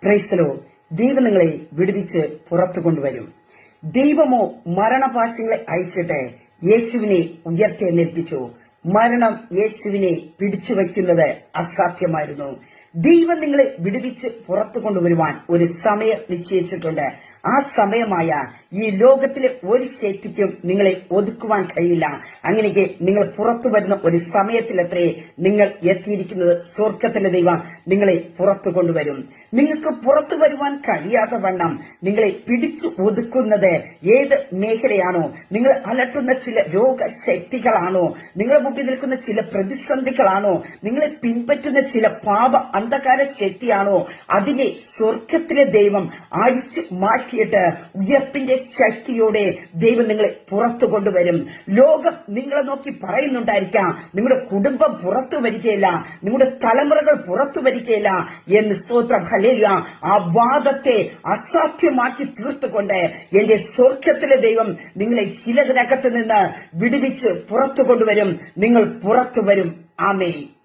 പ്രൈസ്തലോ, ദൈവം നിങ്ങളെ വിടുവിച്ച് പുറത്തു കൊണ്ടുവരും. ദൈവമോ മരണപാശങ്ങളെ അയച്ചിട്ട് യേശുവിനെ ഉയർത്തെഴുന്നേൽപ്പിച്ചു. മരണം യേശുവിനെ പിടിച്ചു വയ്ക്കുന്നത് അസാധ്യമായിരുന്നു. ദൈവം നിങ്ങളെ വിടുവിച്ച് പുറത്തു കൊണ്ടുവരുവാൻ ഒരു സമയം നിശ്ചയിച്ചിട്ടുണ്ട്. ആ സമയമായ ഈ ലോകത്തിലെ ഒരു ശക്തിക്കും നിങ്ങളെ ഒതുക്കുവാൻ കഴിയില്ല. അങ്ങനെയൊക്കെ നിങ്ങൾ പുറത്തു വരുന്ന ഒരു സമയത്തിലത്രേ നിങ്ങൾ എത്തിയിരിക്കുന്നത്. സ്വർഗത്തിലെ ദൈവം നിങ്ങളെ പുറത്തു കൊണ്ടുവരും. നിങ്ങൾക്ക് പുറത്തു വരുവാൻ കഴിയാത്ത വണ്ണം നിങ്ങളെ പിടിച്ചു ഒതുക്കുന്നത് ഏത് മേഖലയാണോ, നിങ്ങൾ അലട്ടുന്ന ചില രോഗശക്തികളാണോ, നിങ്ങളുടെ മുമ്പിൽ നിൽക്കുന്ന ചില പ്രതിസന്ധികളാണോ, നിങ്ങളെ പിൻപറ്റുന്ന ചില പാപ അന്ധകാര ശക്തിയാണോ, അതിനെ സ്വർഗത്തിലെ ദൈവം അഴിച്ചു മാറ്റിയിട്ട് ഉയർപ്പിന്റെ ശക്തിയോടെ ദൈവം നിങ്ങളെ പുറത്തു കൊണ്ടുവരും. ലോകം നിങ്ങളെ നോക്കി പറയുന്നുണ്ടായിരിക്കാം, നിങ്ങളുടെ കുടുംബം പുറത്തു വരികയില്ല, നിങ്ങളുടെ തലമുറകൾ പുറത്തു വരികയില്ല എന്ന്. സ്തോത്രം, ഹല്ലേലൂയ. ആ വാദത്തെ അസാധ്യമാക്കി തീർത്തുകൊണ്ട് എന്റെ സ്വർഗത്തിലെ ദൈവം നിങ്ങളെ ചിലതിനകത്ത് നിന്ന് വിടുവിച്ച് പുറത്തു കൊണ്ടുവരും. നിങ്ങൾ പുറത്തു വരും. ആമേൻ.